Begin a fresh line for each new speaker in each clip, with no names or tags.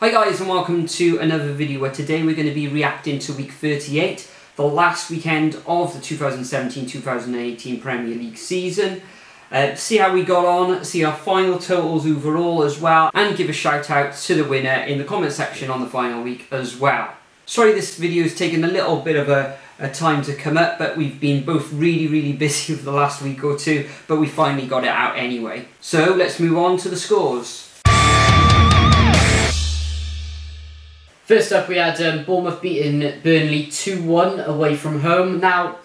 Hi guys and welcome to another video where today we're going to be reacting to week 38, the last weekend of the 2017-2018 Premier League season. See how we got on, see our final totals overall as well, and give a shout out to the winner in the comment section on the final week as well. Sorry this video has taken a little bit of a time to come up, but we've been both really busy for the last week or two, but we finally got it out anyway. So let's move on to the scores.
First up, we had Bournemouth beating Burnley 2-1 away from home. Now,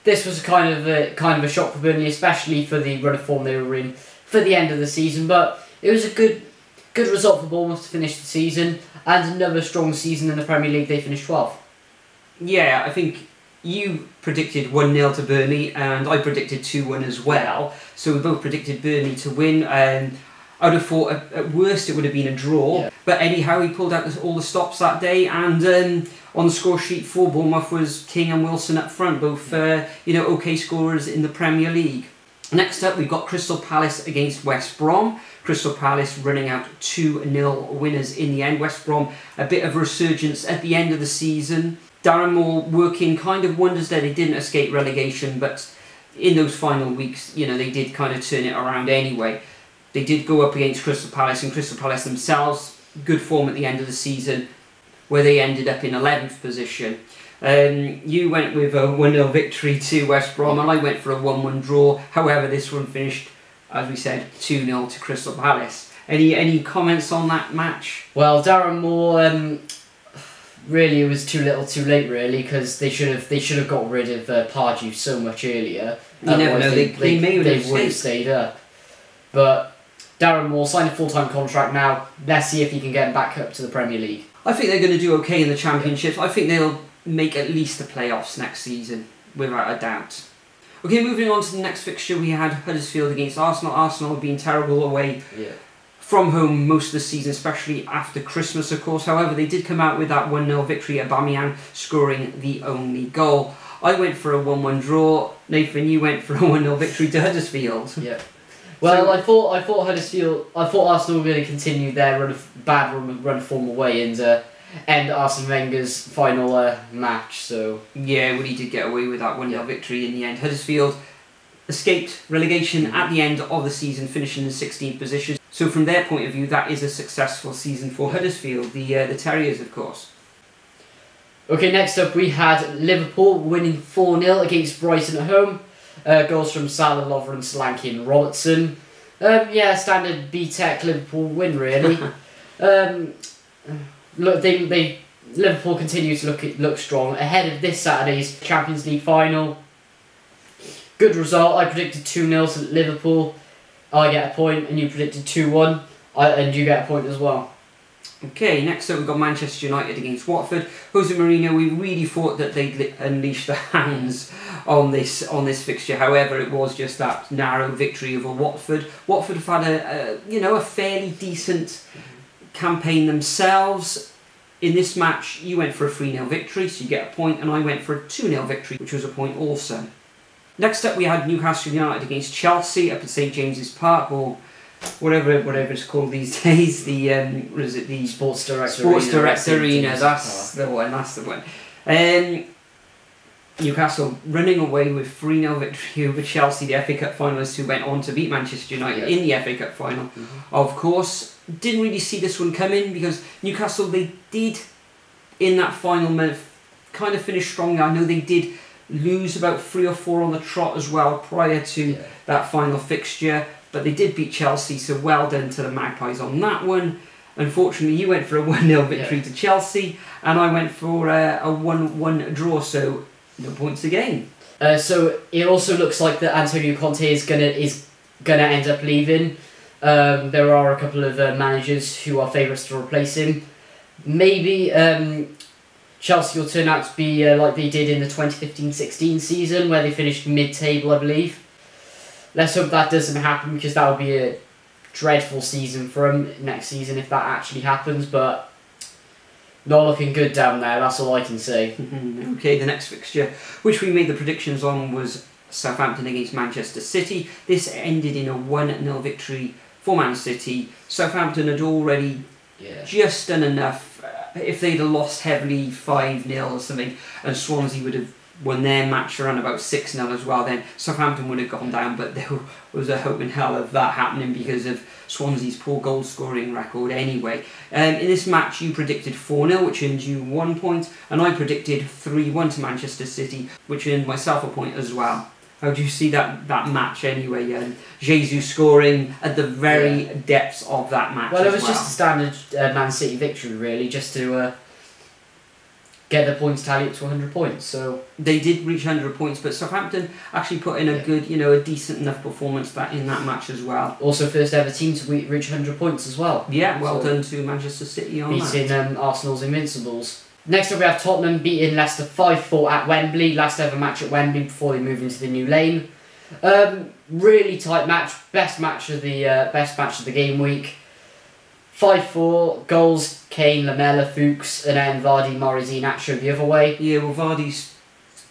this was kind of a shock for Burnley, especially for the run of form they were in for the end of the season. But it was a good result for Bournemouth to finish the season, and another strong season in the Premier League. They finished 12th.
Yeah, I think you predicted 1-0 to Burnley, and I predicted 2-1 as well. So we both predicted Burnley to win. I would have thought at worst it would have been a draw, but anyhow he pulled out all the stops that day, and on the score sheet for Bournemouth was King and Wilson up front, both okay scorers in the Premier League. Next up we've got Crystal Palace against West Brom. Crystal Palace running out 2-0 winners in the end. West Brom a bit of a resurgence at the end of the season. Darren Moore working kind of wonders there. They didn't escape relegation, but in those final weeks, they did kind of turn it around anyway. They did go up against Crystal Palace, and Crystal Palace themselves, good form at the end of the season, where they ended up in 11th position. You went with a 1-0 victory to West Brom, and I went for a 1-1 draw. However, this one finished, as we said, 2-0 to Crystal Palace. Any comments on that match?
Well, Darren Moore, really it was too little too late, really, because they should have got rid of Pardew so much earlier.
You never know, they may
would have stayed up. But Darren Moore signed a full-time contract now. Let's see if he can get back up to the Premier League.
I think they're going to do okay in the Championship. I think they'll make at least the playoffs next season, without a doubt. Okay, moving on to the next fixture, we had Huddersfield against Arsenal. Arsenal have been terrible away from home most of the season, especially after Christmas, of course. However, they did come out with that 1-0 victory, Aubameyang scoring the only goal. I went for a 1-1 draw. Nathan, you went for a 1-0 victory to Huddersfield.
Yeah. Well, I thought Arsenal were going to continue their bad run of form away and end Arsene Wenger's final match. So
yeah, well, he did get away with that 1-0 victory in the end. Huddersfield escaped relegation at the end of the season, finishing in 16th position. So from their point of view, that is a successful season for Huddersfield, the Terriers, of course.
Okay, next up we had Liverpool winning 4-0 against Brighton at home. Goals from Salah, Lovren, Solanke and Robertson. Standard B-Tech Liverpool win, really. Liverpool continue to look strong ahead of this Saturday's Champions League final. Good result. I predicted 2-0 to Liverpool. I get a point, and you predicted 2-1, and you get a point as well.
Okay, next up we've got Manchester United against Watford. Jose Mourinho, we really thought that they'd unleash the hounds on this fixture. However, it was just that narrow victory over Watford. Watford have had a fairly decent campaign themselves. In this match, you went for a 3-0 victory, so you get a point, and I went for a 2-0 victory, which was a point also. Next up, we had Newcastle United against Chelsea up at St James's Park, or whatever it's called these days. The
Sports Direct Arena.
That's the one. Newcastle running away with 3-0 victory over Chelsea, the FA Cup finalists, who went on to beat Manchester United in the FA Cup final. Of course, didn't really see this one coming, because Newcastle, they did in that final minute kind of finish strong. I know they did lose about 3 or 4 on the trot as well prior to that final fixture. But they did beat Chelsea, so well done to the Magpies on that one. Unfortunately, you went for a 1-0 victory to Chelsea, and I went for a 1-1 draw, so no points again.
So it also looks like that Antonio Conte is gonna end up leaving. There are a couple of managers who are favourites to replace him. Maybe Chelsea will turn out to be like they did in the 2015-16 season, where they finished mid-table, I believe. Let's hope that doesn't happen, because that would be a dreadful season for him next season if that actually happens, but not looking good down there, that's all I can say.
Okay, the next fixture, which we made the predictions on, was Southampton against Manchester City. This ended in a 1-0 victory for Man City. Southampton had already just done enough. If they'd have lost heavily 5-0 or something, and Swansea would have won their match around about 6-0 as well, then Southampton would have gone down, but there was a hope in hell of that happening because of Swansea's poor goal scoring record anyway. In this match you predicted 4-0, which earned you 1 point, and I predicted 3-1 to Manchester City, which earned myself a point as well. How do you see that match anyway? Jesus scoring at the very depths of that match.
Well, it was just a standard Man City victory, really, just to get the points tally up to 100 points. So
they did reach 100 points, but Southampton actually put in a good, a decent enough performance in that match as well.
Also, first ever team to reach 100 points as well.
Yeah, well done to Manchester City on
beating Arsenal's Invincibles. Next up we have Tottenham beating Leicester 5-4 at Wembley. Last ever match at Wembley before they moved into the new lane. Really tight match, best match of the game week. 5-4, goals Kane, Lamela, Fuchs, and then Vardy, Morrissey, Nacho the other way.
Yeah, well, Vardy's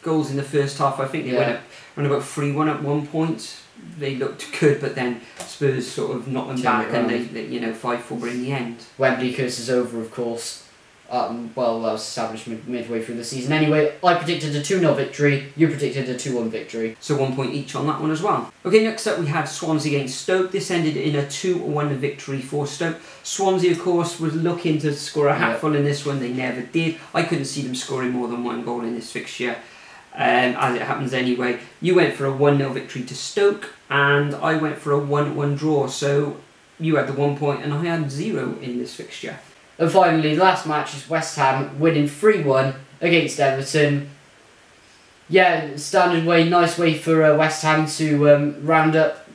goals in the first half, I think they went up around about 3-1 at one point. They looked good, but then Spurs sort of knocked them back, and they 5-4 in the end.
Wembley curse is over, of course. Well, that was established midway through the season. Anyway, I predicted a 2-0 victory, you predicted a 2-1 victory.
So 1 point each on that one as well. Okay, next up we had Swansea against Stoke. This ended in a 2-1 victory for Stoke. Swansea, of course, was looking to score a hatful in this one. They never did. I couldn't see them scoring more than 1 goal in this fixture, as it happens anyway. You went for a 1-0 victory to Stoke, and I went for a 1-1 draw. So you had the 1 point, and I had 0 in this fixture.
And finally, the last match is West Ham winning 3-1 against Everton. Yeah, standard way, nice way for West Ham to round up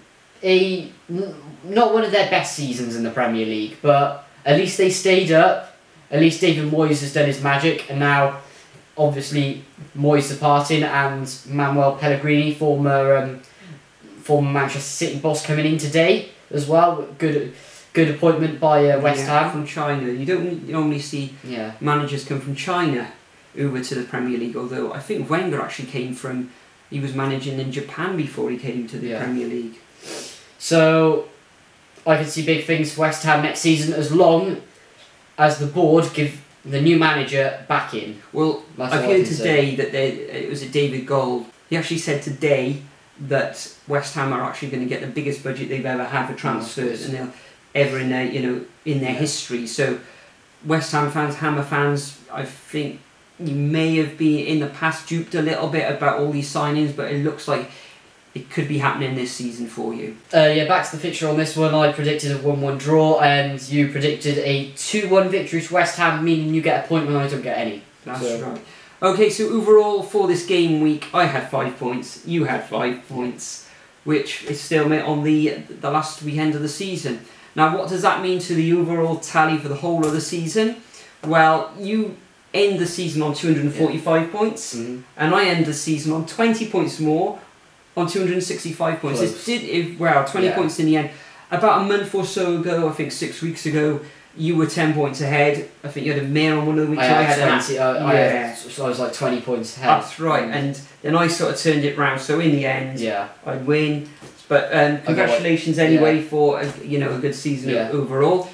not one of their best seasons in the Premier League, but at least they stayed up. At least David Moyes has done his magic, and now, obviously, Moyes departing and Manuel Pellegrini, former Manchester City boss, coming in today as well. Good appointment by West Ham.
From China. You don't normally see managers come from China over to the Premier League, although I think Wenger actually he was managing in Japan before he came to the Premier League.
So I can see big things for West Ham next season as long as the board give the new manager back in.
Well, I've heard today that it was David Gold. He actually said today that West Ham are actually going to get the biggest budget they've ever had for transfers, and ever in their history. So West Ham fans, Hammer fans, I think you may have been in the past duped a little bit about all these signings, but it looks like it could be happening this season for you.
Back to the fixture on this one. I predicted a 1-1 draw, and you predicted a 2-1 victory to West Ham, meaning you get a point when I don't get any.
That's right. Okay, so overall for this game week, I had 5 points, you had 5 points, which is stalemate on the last weekend of the season. Now, what does that mean to the overall tally for the whole of the season? Well, you end the season on 245 points, and I end the season on 20 points more, on 265 points.
Close.
20 points in the end. About a month or so ago, I think 6 weeks ago, you were 10 points ahead. I think you had a mare on one of the weeks.
I was like 20 points ahead.
That's right, and then I sort of turned it round. So in the end, I'd win. But congratulations anyway for a good season overall.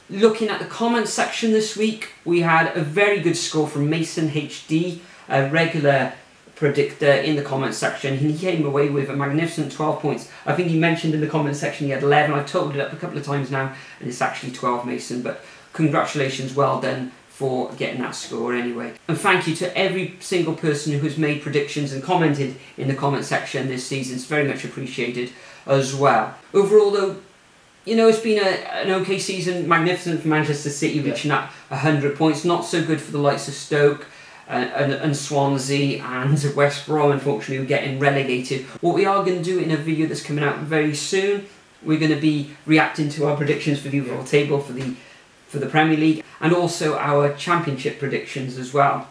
Looking at the comments section this week, we had a very good score from Mason HD, a regular predictor in the comments section. He came away with a magnificent 12 points. I think he mentioned in the comments section he had 11. I've totaled it up a couple of times now, and it's actually 12, Mason. But congratulations, well done for getting that score anyway. And thank you to every single person who has made predictions and commented in the comment section this season. It's very much appreciated as well. Overall though, it's been an okay season. Magnificent for Manchester City, reaching that 100 points. Not so good for the likes of Stoke and Swansea and West Brom, unfortunately, who are getting relegated. What we are going to do in a video that's coming out very soon, we're going to be reacting to our predictions for the overall table for the Premier League, and also our Championship predictions as well.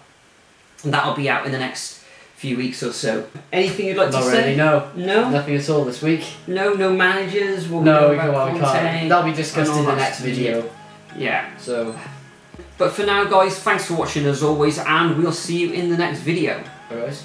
And that'll be out in the next few weeks or so. Anything you'd like to say?
Not really, no.
No?
Nothing at all this week.
No managers?
We can't. That'll be discussed in the next video.
Yeah.
So.
But for now, guys, thanks for watching as always, and we'll see you in the next video.
Bye, guys.